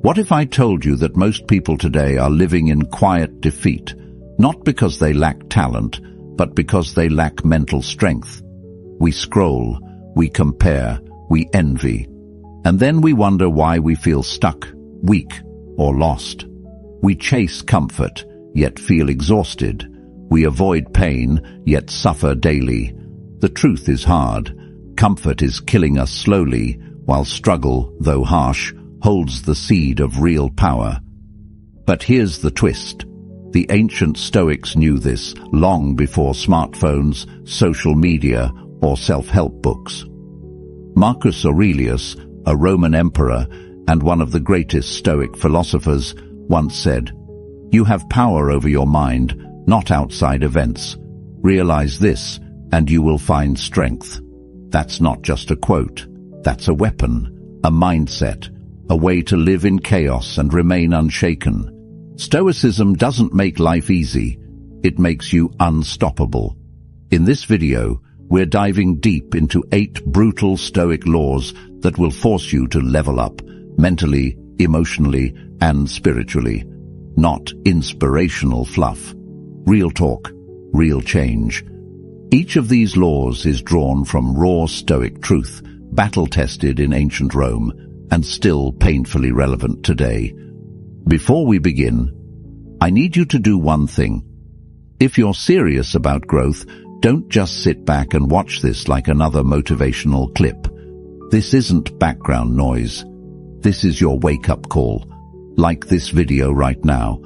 What if I told you that most people today are living in quiet defeat, not because they lack talent, but because they lack mental strength? We scroll, we compare, we envy, and then we wonder why we feel stuck, weak, or lost. We chase comfort, yet feel exhausted. We avoid pain, yet suffer daily. The truth is hard. Comfort is killing us slowly, while struggle, though harsh, holds the seed of real power. But here's the twist. The ancient Stoics knew this long before smartphones, social media, or self-help books. Marcus Aurelius, a Roman emperor and one of the greatest Stoic philosophers, once said, "You have power over your mind, not outside events. Realize this, and you will find strength." That's not just a quote. That's a weapon, a mindset, a way to live in chaos and remain unshaken. Stoicism doesn't make life easy. It makes you unstoppable. In this video, we're diving deep into 8 brutal Stoic laws that will force you to level up, mentally, emotionally, and spiritually. Not inspirational fluff. Real talk, real change. Each of these laws is drawn from raw Stoic truth, battle-tested in ancient Rome, and still painfully relevant today. Before we begin, I need you to do one thing. If you're serious about growth, don't just sit back and watch this like another motivational clip. This isn't background noise. This is your wake-up call. Like this video right now.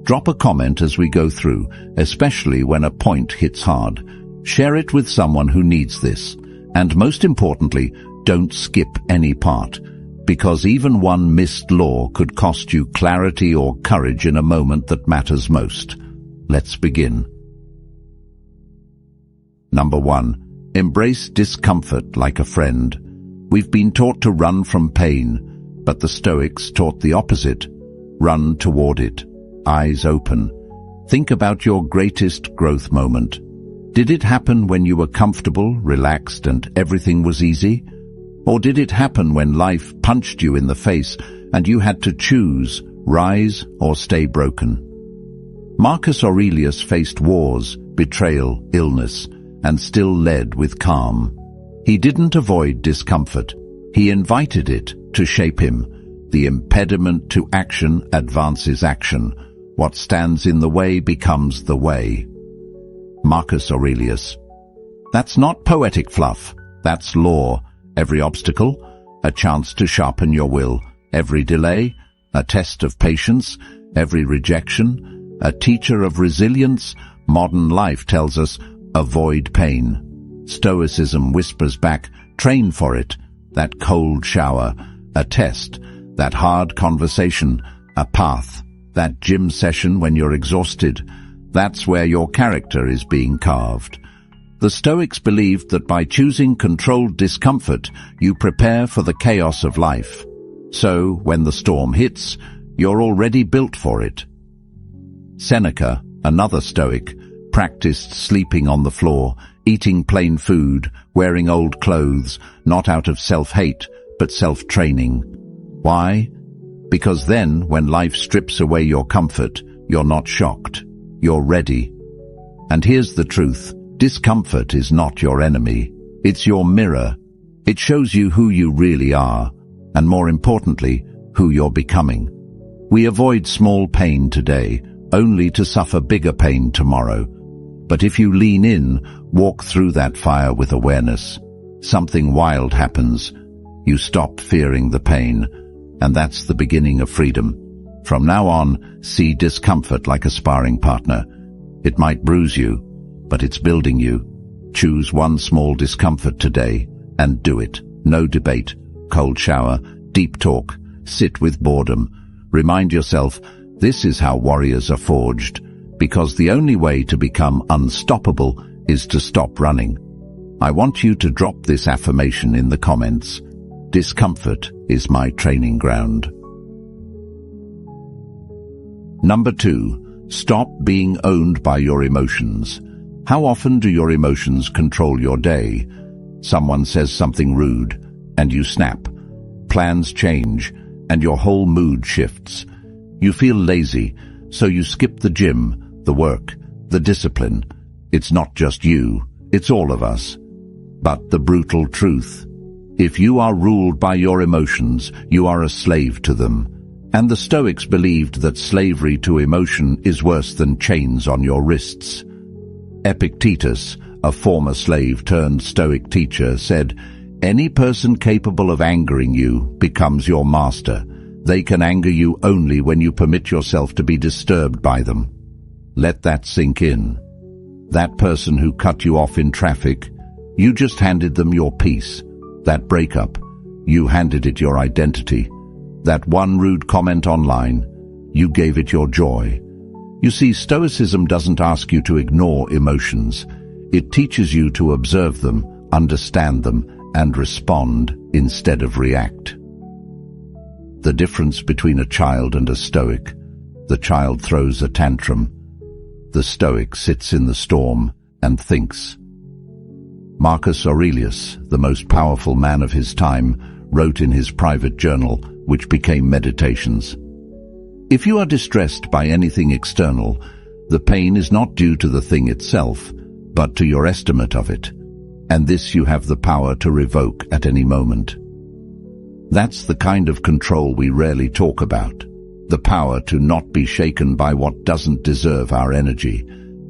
Drop a comment as we go through, especially when a point hits hard. Share it with someone who needs this. And most importantly, don't skip any part, because even one missed law could cost you clarity or courage in a moment that matters most. Let's begin. Number 1. Embrace discomfort like a friend. We've been taught to run from pain, but the Stoics taught the opposite. Run toward it, eyes open. Think about your greatest growth moment. Did it happen when you were comfortable, relaxed, and everything was easy? Or did it happen when life punched you in the face and you had to choose, rise or stay broken? Marcus Aurelius faced wars, betrayal, illness, and still led with calm. He didn't avoid discomfort. He invited it to shape him. The impediment to action advances action. What stands in the way becomes the way. Marcus Aurelius. That's not poetic fluff. That's law. Every obstacle, a chance to sharpen your will. Every delay, a test of patience. Every rejection, a teacher of resilience. Modern life tells us, avoid pain. Stoicism whispers back, train for it. That cold shower, a test. That hard conversation, a path. That gym session when you're exhausted, that's where your character is being carved. The Stoics believed that by choosing controlled discomfort, you prepare for the chaos of life. So, when the storm hits, you're already built for it. Seneca, another Stoic, practiced sleeping on the floor, eating plain food, wearing old clothes, not out of self-hate, but self-training. Why? Because then, when life strips away your comfort, you're not shocked. You're ready. And here's the truth. Discomfort is not your enemy. It's your mirror. It shows you who you really are, and more importantly, who you're becoming. We avoid small pain today, only to suffer bigger pain tomorrow. But if you lean in, walk through that fire with awareness, something wild happens. You stop fearing the pain, and that's the beginning of freedom. From now on, see discomfort like a sparring partner. It might bruise you, but it's building you. Choose one small discomfort today, and do it. No debate, cold shower, deep talk, sit with boredom. Remind yourself, this is how warriors are forged, because the only way to become unstoppable is to stop running. I want you to drop this affirmation in the comments. Discomfort is my training ground. Number 2, stop being owned by your emotions. How often do your emotions control your day? Someone says something rude, and you snap. Plans change, and your whole mood shifts. You feel lazy, so you skip the gym, the work, the discipline. It's not just you, it's all of us. But the brutal truth: if you are ruled by your emotions, you are a slave to them. And the Stoics believed that slavery to emotion is worse than chains on your wrists. Epictetus, a former slave turned Stoic teacher, said, "Any person capable of angering you becomes your master. They can anger you only when you permit yourself to be disturbed by them." Let that sink in. That person who cut you off in traffic, you just handed them your peace. That breakup, you handed it your identity. That one rude comment online, you gave it your joy. You see, Stoicism doesn't ask you to ignore emotions. It teaches you to observe them, understand them, and respond instead of react. The difference between a child and a Stoic: the child throws a tantrum. The Stoic sits in the storm and thinks. Marcus Aurelius, the most powerful man of his time, wrote in his private journal, which became Meditations, "If you are distressed by anything external, the pain is not due to the thing itself, but to your estimate of it, and this you have the power to revoke at any moment." That's the kind of control we rarely talk about, the power to not be shaken by what doesn't deserve our energy.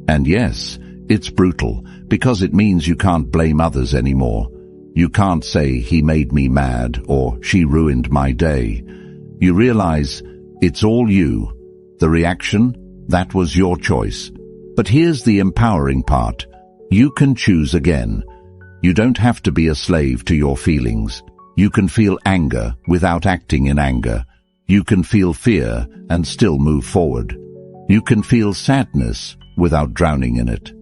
And yes, it's brutal, because it means you can't blame others anymore. You can't say, "He made me mad," or "She ruined my day." You realize it's all you. The reaction, that was your choice. But here's the empowering part: you can choose again. You don't have to be a slave to your feelings. You can feel anger without acting in anger. You can feel fear and still move forward. You can feel sadness without drowning in it.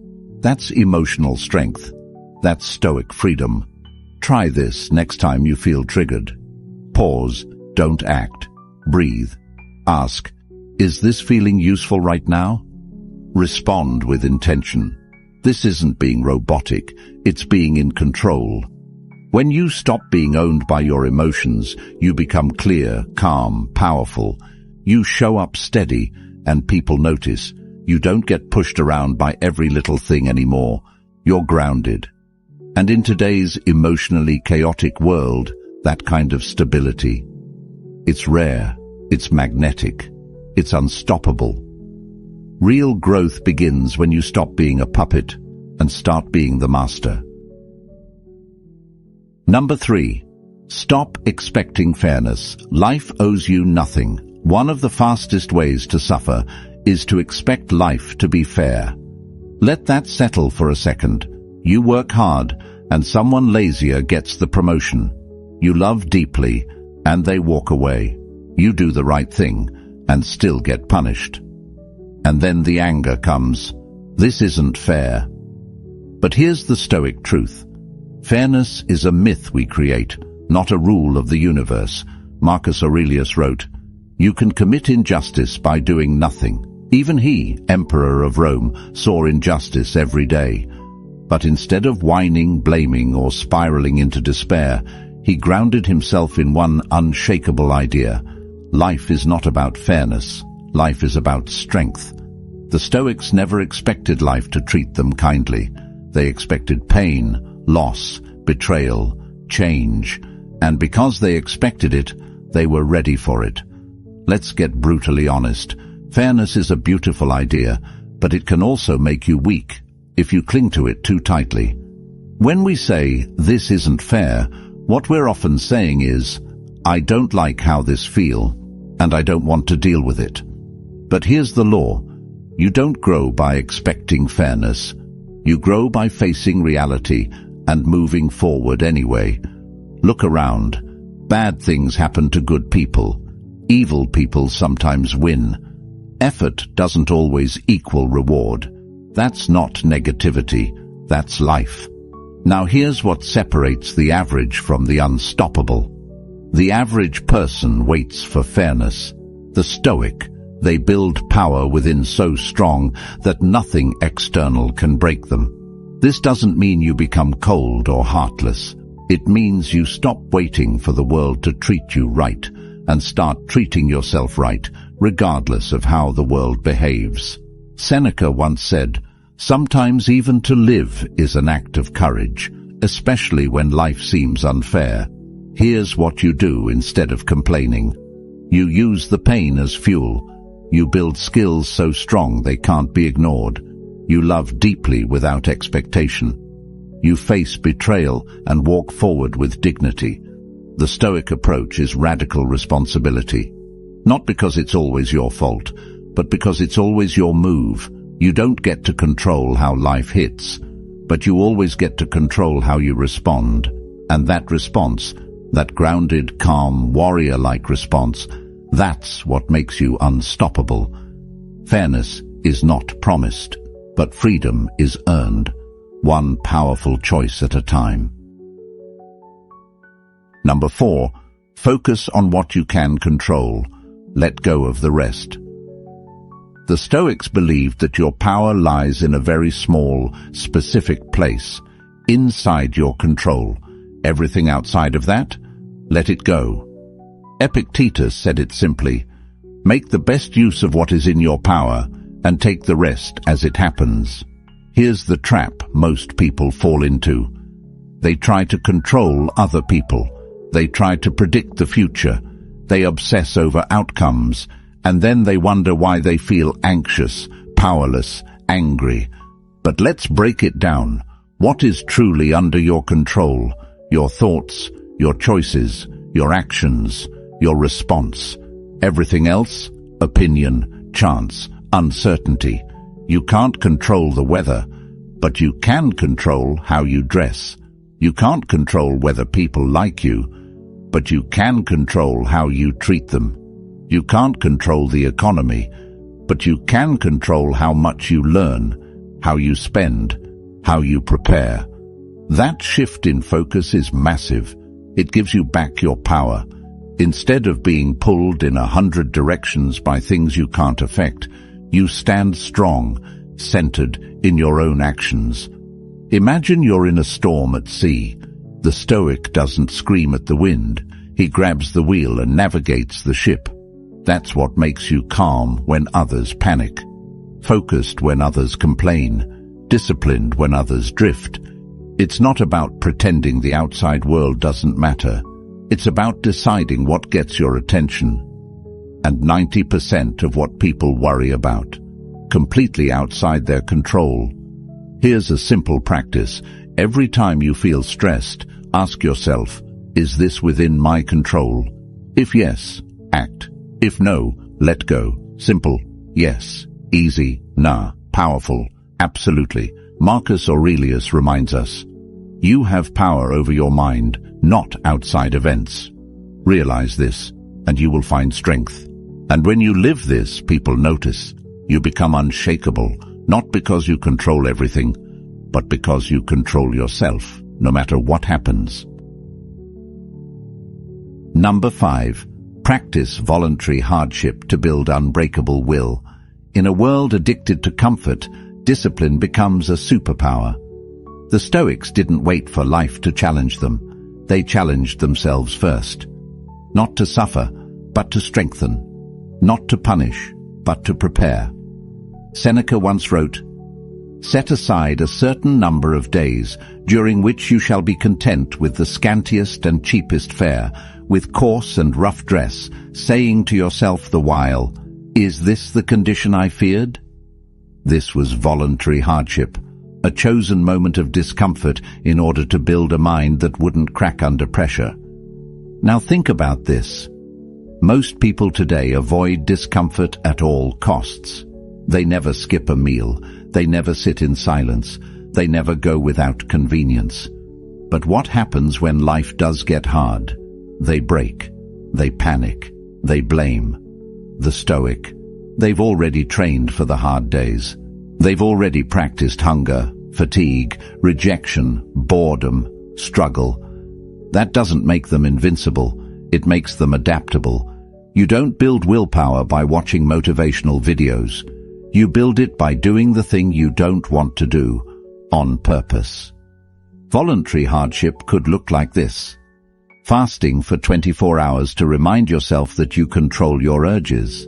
That's emotional strength. That's Stoic freedom. Try this next time you feel triggered. Pause, don't act. Breathe. Ask, is this feeling useful right now? Respond with intention. This isn't being robotic, it's being in control. When you stop being owned by your emotions, you become clear, calm, powerful. You show up steady, and people notice. You don't get pushed around by every little thing anymore. You're grounded. And in today's emotionally chaotic world, that kind of stability, it's rare, it's magnetic, it's unstoppable. Real growth begins when you stop being a puppet and start being the master. Number 3. Stop expecting fairness. Life owes you nothing. One of the fastest ways to suffer is to expect life to be fair. Let that settle for a second. You work hard, and someone lazier gets the promotion. You love deeply, and they walk away. You do the right thing, and still get punished. And then the anger comes. This isn't fair. But here's the Stoic truth. Fairness is a myth we create, not a rule of the universe. Marcus Aurelius wrote, "You can commit injustice by doing nothing." Even he, Emperor of Rome, saw injustice every day. But instead of whining, blaming, or spiraling into despair, he grounded himself in one unshakable idea. Life is not about fairness. Life is about strength. The Stoics never expected life to treat them kindly. They expected pain, loss, betrayal, change. And because they expected it, they were ready for it. Let's get brutally honest. Fairness is a beautiful idea, but it can also make you weak if you cling to it too tightly. When we say, "This isn't fair," what we're often saying is, "I don't like how this feels, and I don't want to deal with it." But here's the law. You don't grow by expecting fairness. You grow by facing reality and moving forward anyway. Look around. Bad things happen to good people. Evil people sometimes win. Effort doesn't always equal reward. That's not negativity, that's life. Now here's what separates the average from the unstoppable. The average person waits for fairness. The Stoic, they build power within so strong that nothing external can break them. This doesn't mean you become cold or heartless. It means you stop waiting for the world to treat you right, and start treating yourself right, regardless of how the world behaves. Seneca once said, "Sometimes even to live is an act of courage, especially when life seems unfair." Here's what you do instead of complaining. You use the pain as fuel. You build skills so strong they can't be ignored. You love deeply without expectation. You face betrayal and walk forward with dignity. The Stoic approach is radical responsibility. Not because it's always your fault, but because it's always your move. You don't get to control how life hits, but you always get to control how you respond. And that response, that grounded, calm, warrior-like response, that's what makes you unstoppable. Fairness is not promised, but freedom is earned, one powerful choice at a time. Number 4, focus on what you can control. Let go of the rest. The Stoics believed that your power lies in a very small, specific place, inside your control. Everything outside of that, let it go. Epictetus said it simply, "Make the best use of what is in your power and take the rest as it happens." Here's the trap most people fall into. They try to control other people. They try to predict the future. They obsess over outcomes, and then they wonder why they feel anxious, powerless, angry. But let's break it down. What is truly under your control? Your thoughts, your choices, your actions, your response. Everything else? Opinion, chance, uncertainty. You can't control the weather, but you can control how you dress. You can't control whether people like you, but you can control how you treat them. You can't control the economy, but you can control how much you learn, how you spend, how you prepare. That shift in focus is massive. It gives you back your power. Instead of being pulled in 100 directions by things you can't affect, you stand strong, centered in your own actions. Imagine you're in a storm at sea. The Stoic doesn't scream at the wind. He grabs the wheel and navigates the ship. That's what makes you calm when others panic, focused when others complain, disciplined when others drift. It's not about pretending the outside world doesn't matter. It's about deciding what gets your attention. And 90% of what people worry about, completely outside their control. Here's a simple practice. Every time you feel stressed, ask yourself, is this within my control? If yes, act. If no, let go. Simple. Yes. Easy. Nah. Powerful. Absolutely. Marcus Aurelius reminds us, you have power over your mind, not outside events. Realize this, and you will find strength. And when you live this, people notice. You become unshakable, not because you control everything, but because you control yourself, no matter what happens. Number 5. Practice voluntary hardship to build unbreakable will. In a world addicted to comfort, discipline becomes a superpower. The Stoics didn't wait for life to challenge them. They challenged themselves first. Not to suffer, but to strengthen. Not to punish, but to prepare. Seneca once wrote, "Set aside a certain number of days, during which you shall be content with the scantiest and cheapest fare, with coarse and rough dress, saying to yourself the while, 'Is this the condition I feared?'" This was voluntary hardship, a chosen moment of discomfort in order to build a mind that wouldn't crack under pressure. Now think about this. Most people today avoid discomfort at all costs. They never skip a meal. They never sit in silence. They never go without convenience. But what happens when life does get hard? They break. They panic. They blame. The Stoic. They've already trained for the hard days. They've already practiced hunger, fatigue, rejection, boredom, struggle. That doesn't make them invincible. It makes them adaptable. You don't build willpower by watching motivational videos. You build it by doing the thing you don't want to do, on purpose. Voluntary hardship could look like this. Fasting for 24 hours to remind yourself that you control your urges.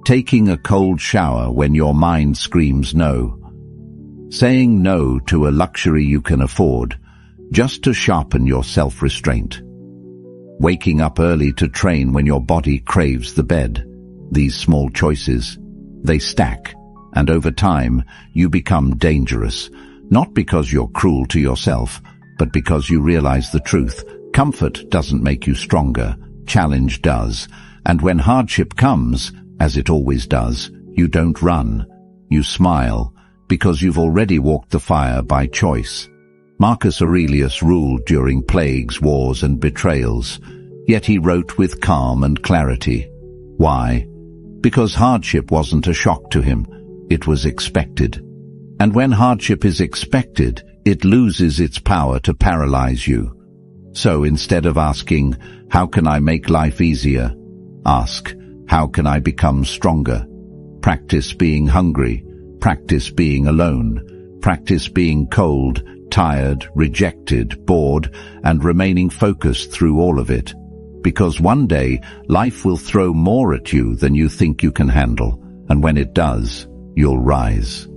Taking a cold shower when your mind screams no. Saying no to a luxury you can afford, just to sharpen your self-restraint. Waking up early to train when your body craves the bed. These small choices, they stack, and over time, you become dangerous, not because you're cruel to yourself, but because you realize the truth. Comfort doesn't make you stronger, challenge does, and when hardship comes, as it always does, you don't run, you smile, because you've already walked the fire by choice. Marcus Aurelius ruled during plagues, wars, and betrayals, yet he wrote with calm and clarity. Why? Because hardship wasn't a shock to him, it was expected. And when hardship is expected, it loses its power to paralyze you. So instead of asking, how can I make life easier? Ask, how can I become stronger? Practice being hungry, practice being alone, practice being cold, tired, rejected, bored, and remaining focused through all of it. Because one day, life will throw more at you than you think you can handle, and when it does, you'll rise.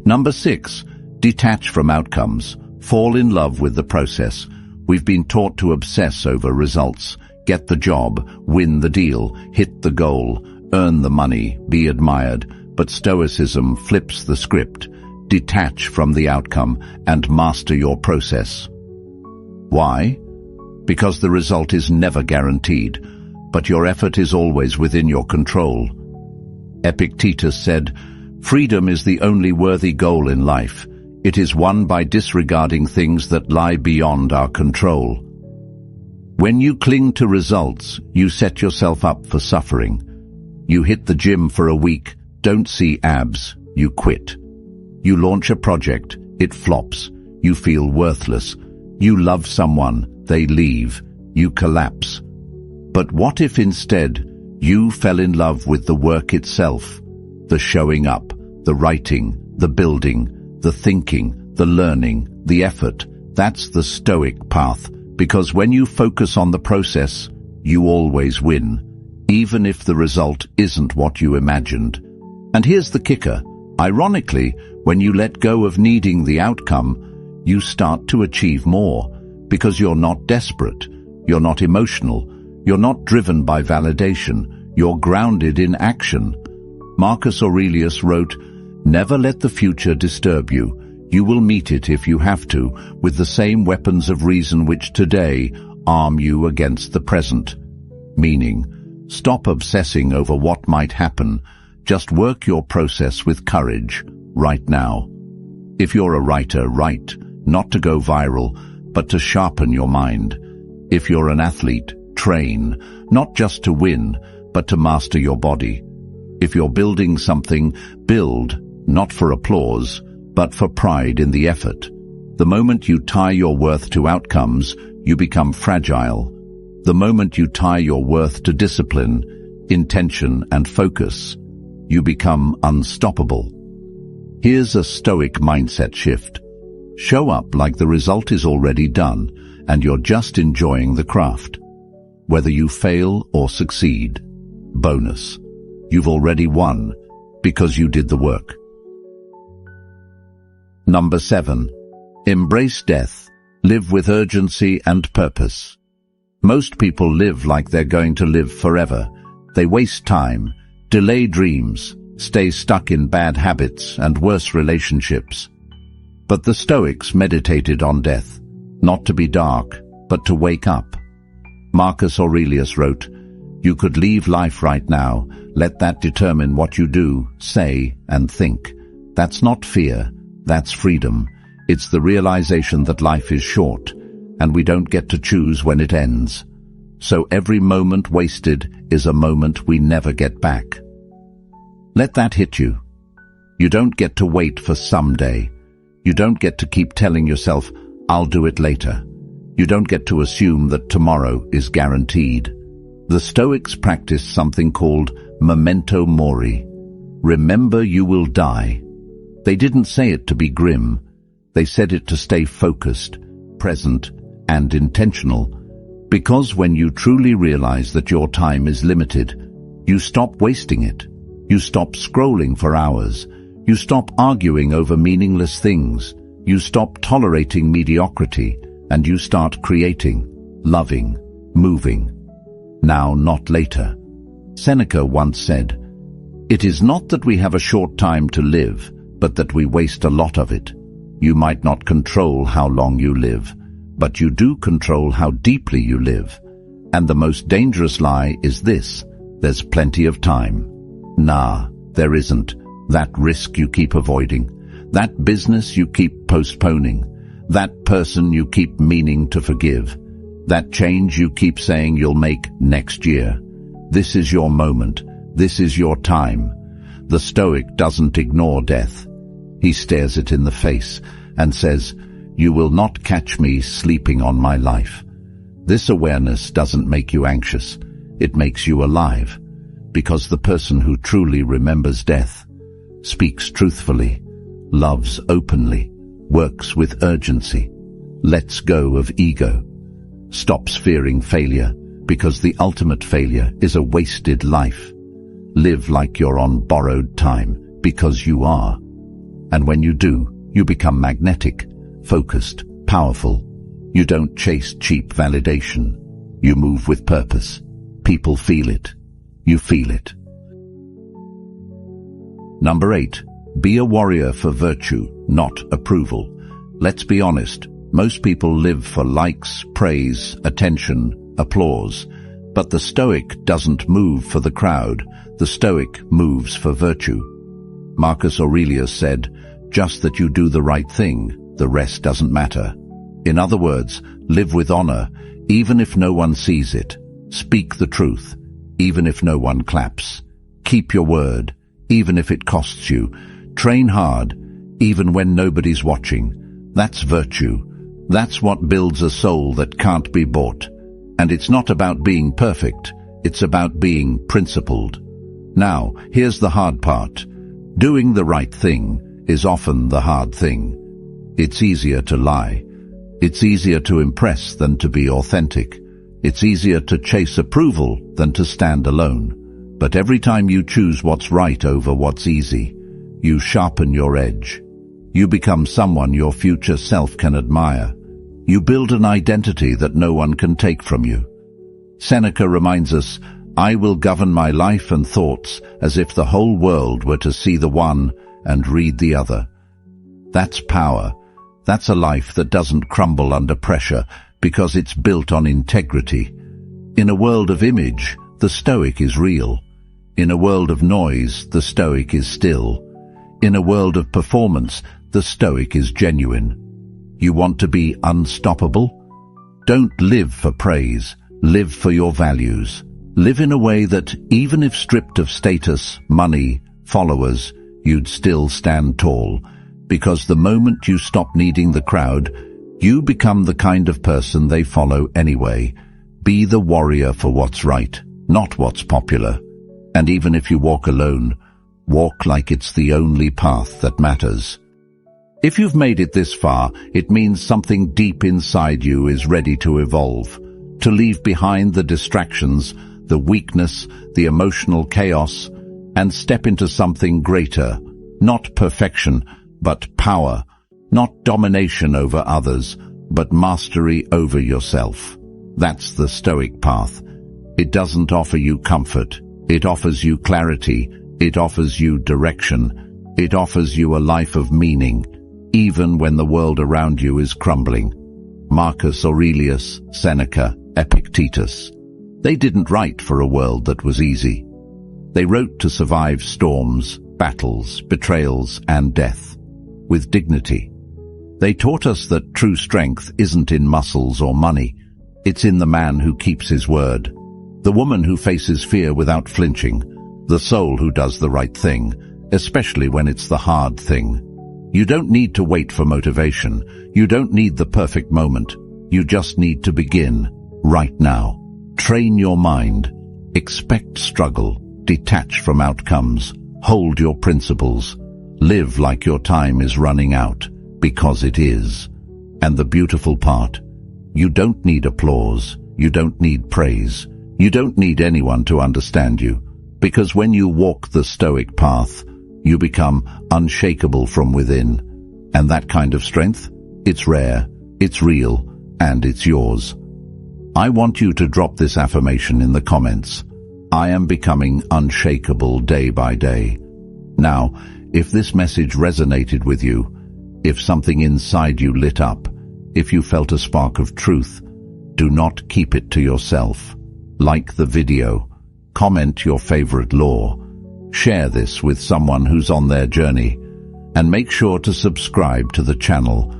Number 6, detach from outcomes. Fall in love with the process. We've been taught to obsess over results. Get the job, win the deal, hit the goal, earn the money, be admired. But Stoicism flips the script. Detach from the outcome and master your process. Why? Because the result is never guaranteed, but your effort is always within your control. Epictetus said, "Freedom is the only worthy goal in life. It is won by disregarding things that lie beyond our control." When you cling to results, you set yourself up for suffering. You hit the gym for a week, don't see abs, you quit. You launch a project, it flops, you feel worthless. You love someone, they leave, you collapse. But what if instead you fell in love with the work itself? The showing up, the writing, the building, the thinking, the learning, the effort. That's the Stoic path, because when you focus on the process, you always win, even if the result isn't what you imagined. And here's the kicker. Ironically, when you let go of needing the outcome, you start to achieve more, because you're not desperate, you're not emotional, you're not driven by validation, you're grounded in action. Marcus Aurelius wrote, "Never let the future disturb you. You will meet it if you have to, with the same weapons of reason which today arm you against the present." Meaning, stop obsessing over what might happen. Just work your process with courage, right now. If you're a writer, write, not to go viral, but to sharpen your mind. If you're an athlete, train, not just to win, but to master your body. If you're building something, build, not for applause, but for pride in the effort. The moment you tie your worth to outcomes, you become fragile. The moment you tie your worth to discipline, intention, and focus, you become unstoppable. Here's a Stoic mindset shift. Show up like the result is already done, and you're just enjoying the craft. Whether you fail or succeed, bonus. You've already won, because you did the work. Number 7. Embrace death. Live with urgency and purpose. Most people live like they're going to live forever. They waste time, delay dreams, stay stuck in bad habits and worse relationships. But the Stoics meditated on death, not to be dark, but to wake up. Marcus Aurelius wrote, "You could leave life right now. Let that determine what you do, say, and think." That's not fear, that's freedom. It's the realization that life is short, and we don't get to choose when it ends. So every moment wasted is a moment we never get back. Let that hit you. You don't get to wait for someday. You don't get to keep telling yourself, "I'll do it later." You don't get to assume that tomorrow is guaranteed. The Stoics practiced something called memento mori. Remember you will die. They didn't say it to be grim. They said it to stay focused, present, and intentional. Because when you truly realize that your time is limited, you stop wasting it. You stop scrolling for hours. You stop arguing over meaningless things. You stop tolerating mediocrity, and you start creating, loving, moving. Now, not later. Seneca once said, "It is not that we have a short time to live, but that we waste a lot of it." You might not control how long you live, but you do control how deeply you live. And the most dangerous lie is this: there's plenty of time. Nah, there isn't. That risk you keep avoiding, that business you keep postponing, that person you keep meaning to forgive, that change you keep saying you'll make next year. This is your moment. This is your time. The Stoic doesn't ignore death. He stares it in the face and says, "You will not catch me sleeping on my life." This awareness doesn't make you anxious. It makes you alive, because the person who truly remembers death speaks truthfully, loves openly, works with urgency, lets go of ego, stops fearing failure, because the ultimate failure is a wasted life. Live like you're on borrowed time, because you are. And when you do, you become magnetic, focused, powerful. You don't chase cheap validation. You move with purpose. People feel it. You feel it. Number 8. Be a warrior for virtue, not approval. Let's be honest. Most people live for likes, praise, attention, applause. But the Stoic doesn't move for the crowd. The Stoic moves for virtue. Marcus Aurelius said, "Just that you do the right thing, the rest doesn't matter." In other words, live with honor, even if no one sees it. Speak the truth, even if no one claps. Keep your word, even if it costs you. Train hard, even when nobody's watching. That's virtue. That's what builds a soul that can't be bought. And it's not about being perfect. It's about being principled. Now, here's the hard part. Doing the right thing is often the hard thing. It's easier to lie. It's easier to impress than to be authentic. It's easier to chase approval than to stand alone. But every time you choose what's right over what's easy, you sharpen your edge. You become someone your future self can admire. You build an identity that no one can take from you. Seneca reminds us, "I will govern my life and thoughts as if the whole world were to see the one and read the other." That's power. That's a life that doesn't crumble under pressure because it's built on integrity. In a world of image, the Stoic is real. In a world of noise, the Stoic is still. In a world of performance, the Stoic is genuine. You want to be unstoppable? Don't live for praise. Live for your values. Live in a way that, even if stripped of status, money, followers, you'd still stand tall. Because the moment you stop needing the crowd, you become the kind of person they follow anyway. Be the warrior for what's right, not what's popular. And even if you walk alone, walk like it's the only path that matters. If you've made it this far, it means something deep inside you is ready to evolve, to leave behind the distractions, the weakness, the emotional chaos, and step into something greater, not perfection, but power, not domination over others, but mastery over yourself. That's the Stoic path. It doesn't offer you comfort. It offers you clarity. It offers you direction. It offers you a life of meaning, even when the world around you is crumbling. Marcus Aurelius, Seneca, Epictetus. They didn't write for a world that was easy. They wrote to survive storms, battles, betrayals, and death, with dignity. They taught us that true strength isn't in muscles or money. It's in the man who keeps his word, the woman who faces fear without flinching, the soul who does the right thing, especially when it's the hard thing. You don't need to wait for motivation. You don't need the perfect moment. You just need to begin right now. Train your mind. Expect struggle. Detach from outcomes. Hold your principles. Live like your time is running out, because it is. And the beautiful part, You don't need applause. You don't need praise. You don't need anyone to understand you. Because when you walk the Stoic path, you become unshakable from within. And that kind of strength, it's rare, it's real, and it's yours. I want you to drop this affirmation in the comments. I am becoming unshakable day by day. Now, if this message resonated with you, if something inside you lit up, if you felt a spark of truth, do not keep it to yourself. Like the video, comment your favorite law, share this with someone who's on their journey, and make sure to subscribe to the channel.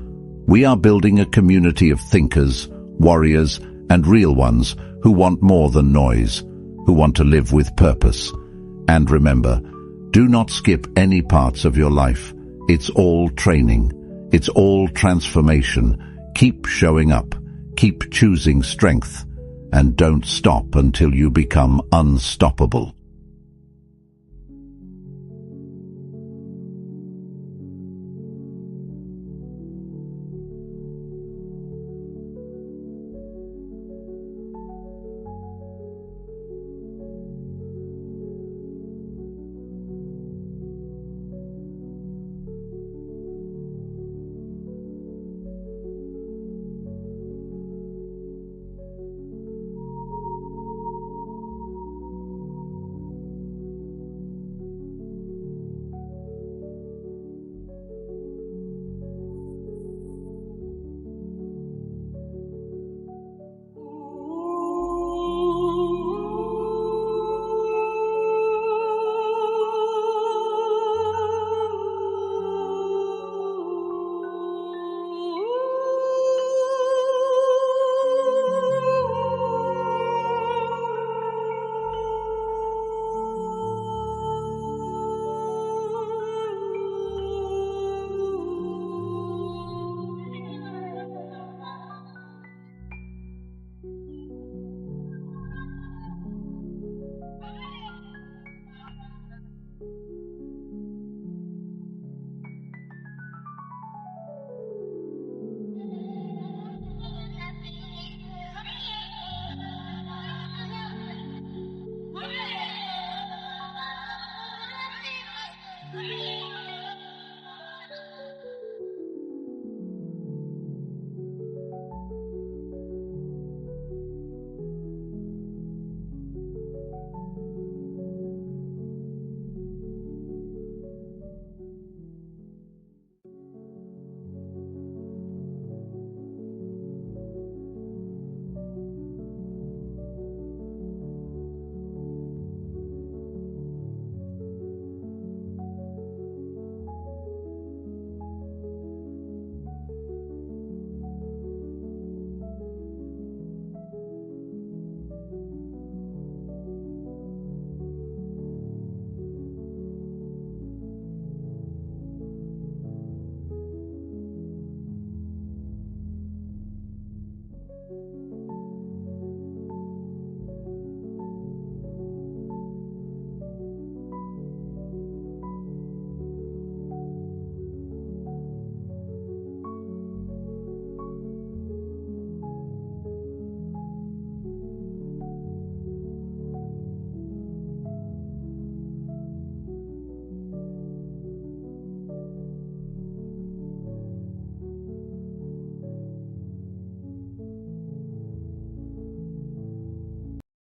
We are building a community of thinkers, warriors, and real ones who want more than noise, who want to live with purpose. And remember, do not skip any parts of your life. It's all training. It's all transformation. Keep showing up. Keep choosing strength. And don't stop until you become unstoppable.